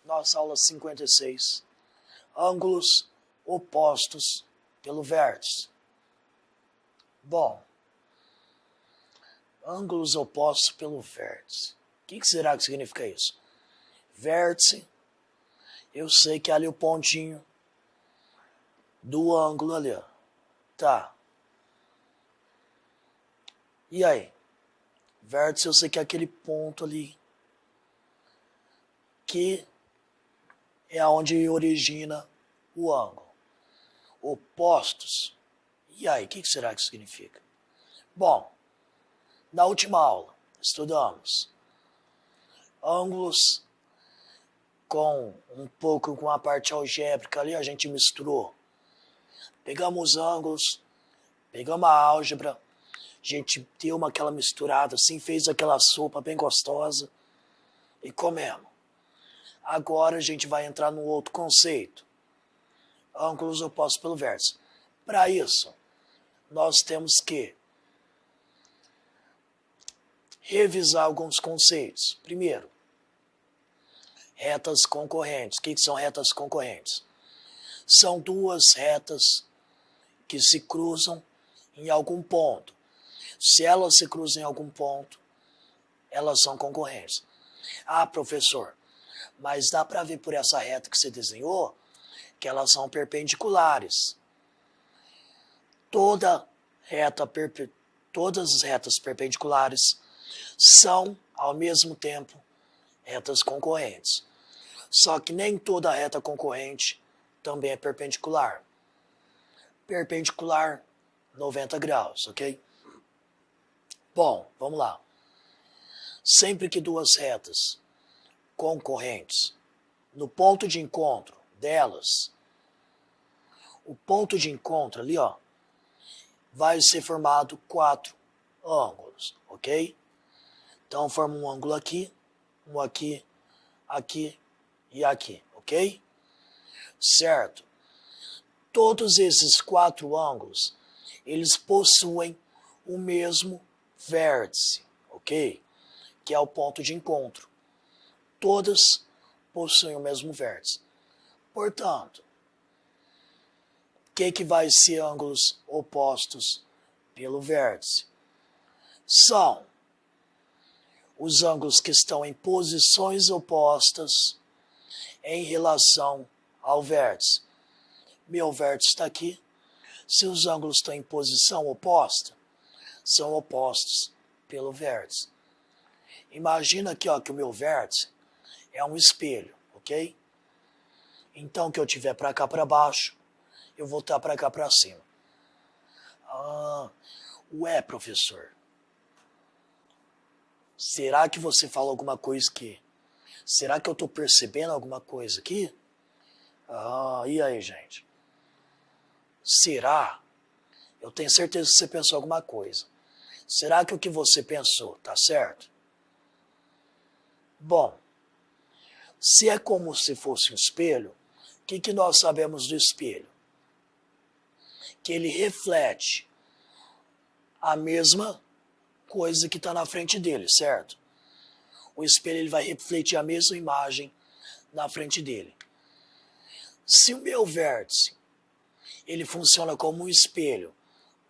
nossa aula 56. Ângulos opostos pelo vértice. Bom, ângulos opostos pelo vértice. O que será que significa isso? Vértice, eu sei que é ali o pontinho do ângulo ali, ó. Tá. E aí? Vértice, eu sei que é aquele ponto ali que é onde origina o ângulo. Opostos. E aí, o que será que significa? Bom, na última aula, estudamos ângulos com um pouco com a parte algébrica ali, a gente misturou. Pegamos os ângulos, pegamos a álgebra, a gente deu aquela misturada assim, fez aquela sopa bem gostosa e comemos. Agora a gente vai entrar num outro conceito. Ângulos opostos pelo vértice. Para isso, nós temos que revisar alguns conceitos. Primeiro, retas concorrentes. O que são retas concorrentes? São duas retas que se cruzam em algum ponto. Se elas se cruzam em algum ponto, elas são concorrentes. Ah, professor, mas dá para ver por essa reta que você desenhou que elas são perpendiculares. Todas as retas perpendiculares são, ao mesmo tempo, retas concorrentes. Só que nem toda reta concorrente também é perpendicular. Perpendicular, 90 graus, ok? Bom, vamos lá. Sempre que duas retas concorrentes, no ponto de encontro delas, o ponto de encontro ali, ó, vai ser formado 4 ângulos, ok? Então forma um ângulo aqui, um aqui, aqui e aqui, ok? Certo? Todos esses 4 ângulos, eles possuem o mesmo vértice, ok? Que é o ponto de encontro. Todas possuem o mesmo vértice. Portanto, o que vai ser ângulos opostos pelo vértice? São os ângulos que estão em posições opostas em relação ao vértice. Meu vértice está aqui. Se os ângulos estão em posição oposta, são opostos pelo vértice. Imagina aqui, ó, que o meu vértice é um espelho, ok? Então, que eu tiver para cá para baixo, eu vou estar para cá para cima. Ah, ué, professor. Será que você falou alguma coisa aqui? Será que eu estou percebendo alguma coisa aqui? Ah, e aí, gente? Será? Eu tenho certeza que você pensou alguma coisa. Será que o que você pensou tá certo? Bom, se é como se fosse um espelho, o que nós sabemos do espelho? Que ele reflete a mesma coisa que está na frente dele, certo? O espelho ele vai refletir a mesma imagem na frente dele. Se o meu vértice ele funciona como um espelho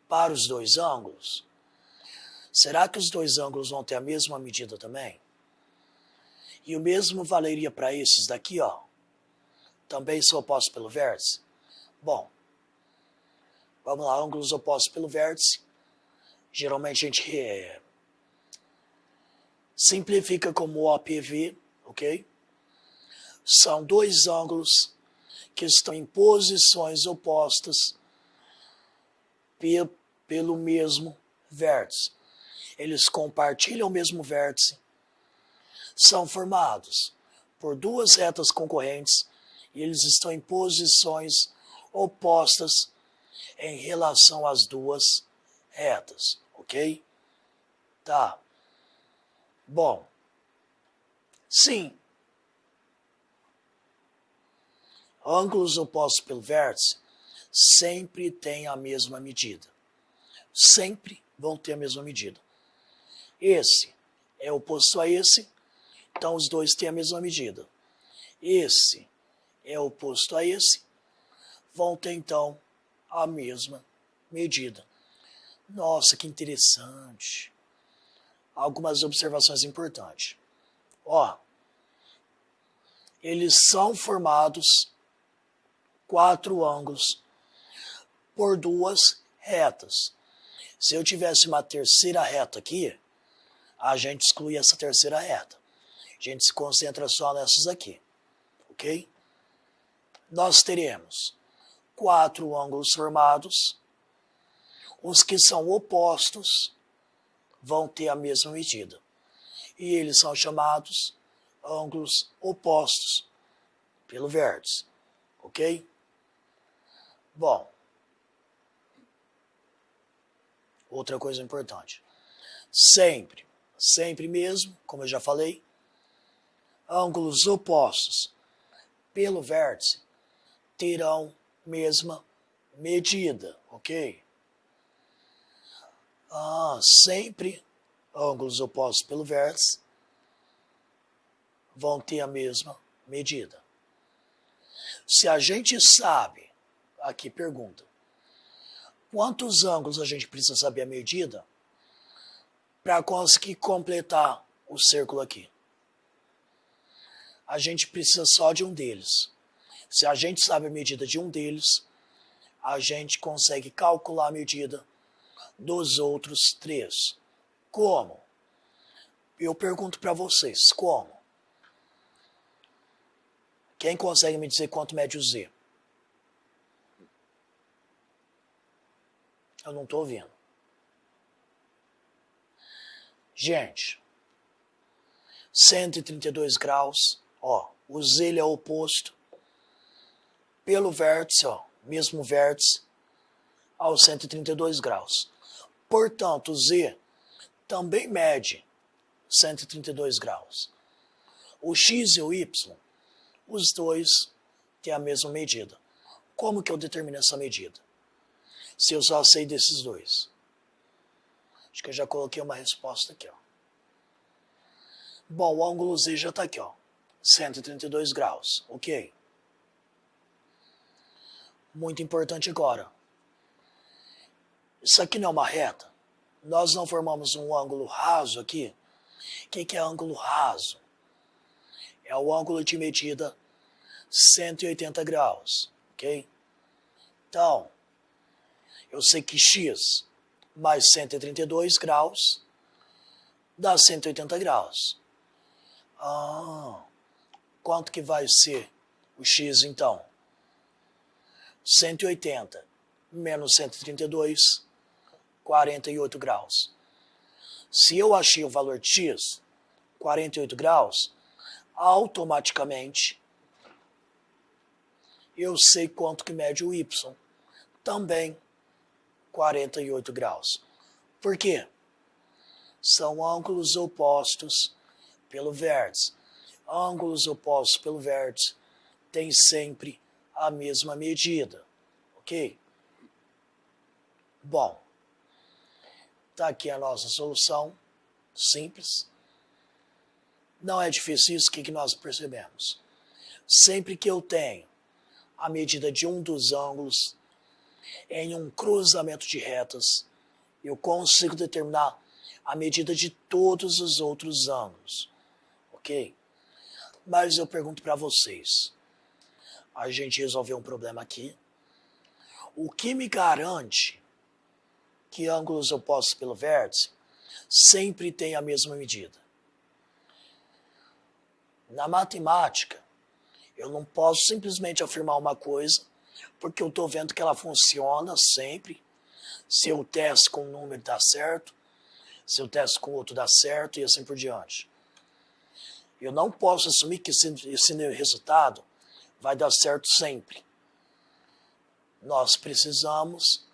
para os dois ângulos, será que os dois ângulos vão ter a mesma medida também? E o mesmo valeria para esses daqui, ó. Também são opostos pelo vértice? Bom, vamos lá, ângulos opostos pelo vértice. Geralmente a gente simplifica como OPV, ok? São dois ângulos que estão em posições opostas pelo mesmo vértice. Eles compartilham o mesmo vértice, são formados por duas retas concorrentes e eles estão em posições opostas em relação às duas retas, ok? Tá. Bom, sim, ângulos opostos pelo vértice sempre têm a mesma medida. Sempre vão ter a mesma medida. Esse é oposto a esse, então os dois têm a mesma medida. esse é oposto a esse, vão ter então a mesma medida. Nossa, que interessante. Algumas observações importantes. Ó, eles são formados 4 ângulos por 2 retas. Se eu tivesse uma terceira reta aqui, a gente exclui essa terceira reta. A gente se concentra só nessas aqui, ok? Nós teremos 4 ângulos formados, os que são opostos vão ter a mesma medida. E eles são chamados ângulos opostos pelo vértice, ok? Bom, outra coisa importante. Sempre mesmo, como eu já falei, ângulos opostos pelo vértice terão mesma medida, ok? Sempre ângulos opostos pelo vértice vão ter a mesma medida. Se a gente sabe, aqui pergunta, quantos ângulos a gente precisa saber a medida para conseguir completar o círculo aqui? A gente precisa só de um deles. Se a gente sabe a medida de um deles, a gente consegue calcular a medida dos outros 3. Como? Eu pergunto para vocês, como? Quem consegue me dizer quanto mede o Z? Eu não estou ouvindo. Gente, 132 graus, ó, o Z ele é oposto pelo vértice, ó, mesmo vértice, aos 132 graus. Portanto, o Z também mede 132 graus. O X e o Y, os dois têm a mesma medida. Como que eu determino essa medida? Se eu só sei desses dois. Acho que eu já coloquei uma resposta aqui, ó. Bom, o ângulo Z já está aqui, ó. 132 graus, ok? Muito importante agora. Isso aqui não é uma reta. Nós não formamos um ângulo raso aqui. O que é ângulo raso? É o ângulo de medida 180 graus, ok? Então, eu sei que x mais 132 graus dá 180 graus. Quanto que vai ser o x então? 180 menos 132, 48 graus. Se eu achei o valor de x, 48 graus, automaticamente eu sei quanto que mede o y, também 48 graus. Por quê? São ângulos opostos pelo vértice. Ângulos opostos pelo vértice têm sempre a mesma medida, ok? Bom, está aqui a nossa solução, simples. Não é difícil isso, o que nós percebemos? Sempre que eu tenho a medida de um dos ângulos em um cruzamento de retas, eu consigo determinar a medida de todos os outros ângulos, ok? Mas eu pergunto para vocês, a gente resolveu um problema aqui, o que me garante que ângulos opostos pelo vértice sempre têm a mesma medida? Na matemática, eu não posso simplesmente afirmar uma coisa, porque eu estou vendo que ela funciona sempre. Se eu testo com um número dá certo, se eu testo com outro dá certo e assim por diante. Eu não posso assumir que esse resultado vai dar certo sempre. Nós precisamos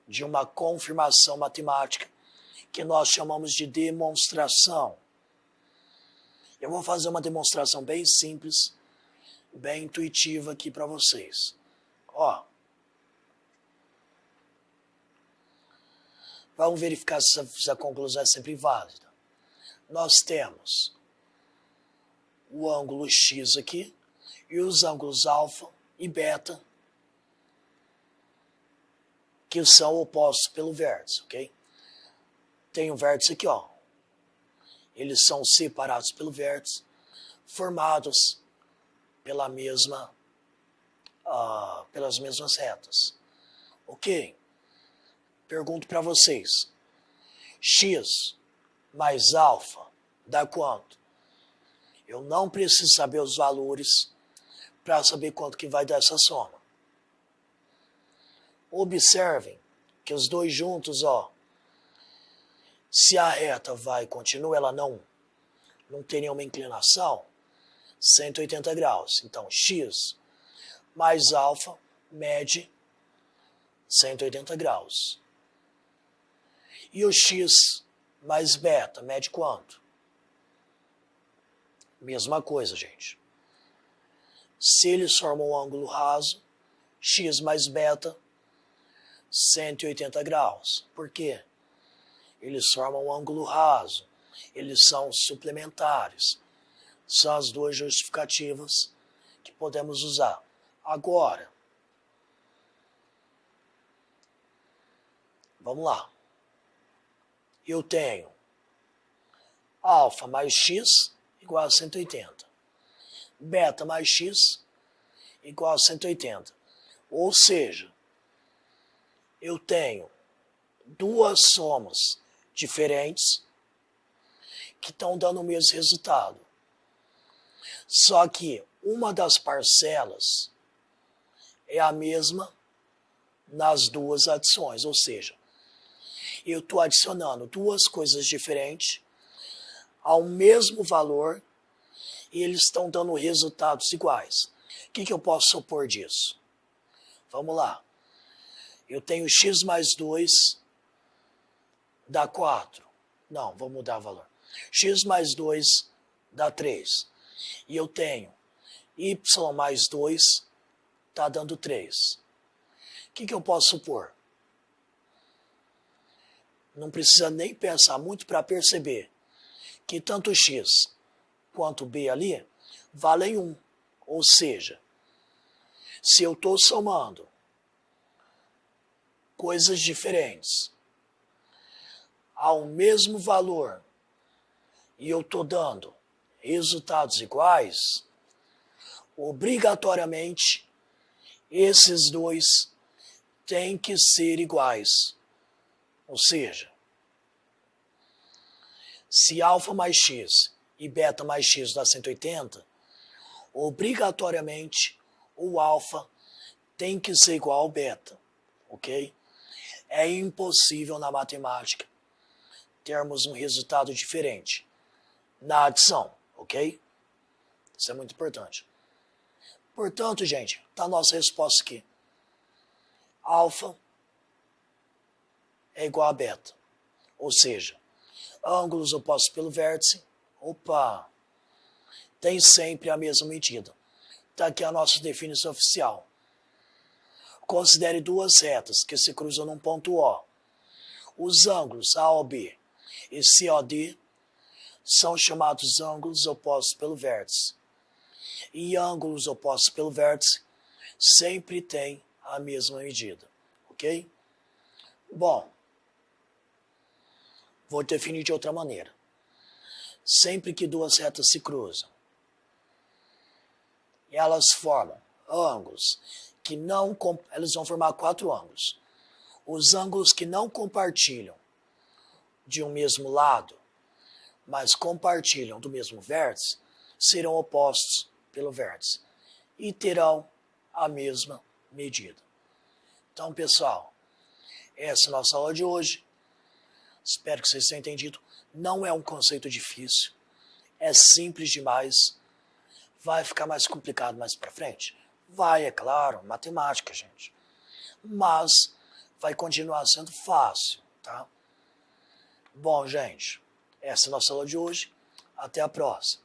de uma confirmação matemática que nós chamamos de demonstração. Eu vou fazer uma demonstração bem simples, bem intuitiva aqui para vocês. Ó, vamos verificar se a conclusão é sempre válida. Nós temos o ângulo X aqui, e os ângulos alfa e beta, que são opostos pelo vértice, ok? Tem um vértice aqui, ó. Eles são separados pelo vértice, formados pelas mesmas retas. Ok? Pergunto para vocês. X mais alfa dá quanto? Eu não preciso saber os valores para saber quanto que vai dar essa soma. Observem que os dois juntos, ó, se a reta vai continua, ela não tem nenhuma inclinação, 180 graus. Então, x mais alfa mede 180 graus. E o x mais beta mede quanto? Mesma coisa, gente. Se eles formam um ângulo raso, x mais beta, 180 graus. Por quê? Eles formam um ângulo raso. Eles são suplementares. São as duas justificativas que podemos usar. Agora, vamos lá. Eu tenho alfa mais x igual a 180. Beta mais x igual a 180. Ou seja, eu tenho duas somas diferentes que estão dando o mesmo resultado. Só que uma das parcelas é a mesma nas duas adições, ou seja, eu estou adicionando duas coisas diferentes ao mesmo valor e eles estão dando resultados iguais. O que eu posso supor disso? Vamos lá. Eu tenho x mais 2 dá 4. Não, vou mudar o valor. X mais 2 dá 3. E eu tenho y mais 2 está dando 3. O que eu posso supor? Não precisa nem pensar muito para perceber que tanto x quanto b ali valem 1. Ou seja, se eu estou somando coisas diferentes ao mesmo valor e eu estou dando resultados iguais, obrigatoriamente esses dois têm que ser iguais. Ou seja, se alfa mais x e beta mais x dá 180, obrigatoriamente o alfa tem que ser igual ao beta, ok? É impossível na matemática termos um resultado diferente na adição, ok? Isso é muito importante. Portanto, gente, está a nossa resposta aqui. Alfa é igual a beta. Ou seja, ângulos opostos pelo vértice, opa, tem sempre a mesma medida. Está aqui a nossa definição oficial. Considere duas retas que se cruzam num ponto O. Os ângulos AOB e COD são chamados ângulos opostos pelo vértice. E ângulos opostos pelo vértice sempre têm a mesma medida, ok? Bom, vou definir de outra maneira. Sempre que duas retas se cruzam, elas formam ângulos que não... Elas vão formar 4 ângulos. Os ângulos que não compartilham de um mesmo lado, mas compartilham do mesmo vértice, serão opostos pelo vértice e terão a mesma medida. Então, pessoal, essa é a nossa aula de hoje. Espero que vocês tenham entendido. Não é um conceito difícil, é simples demais. Vai ficar mais complicado mais para frente? Vai, é claro, matemática, gente. Mas vai continuar sendo fácil, tá? Bom, gente, essa é a nossa aula de hoje. Até a próxima.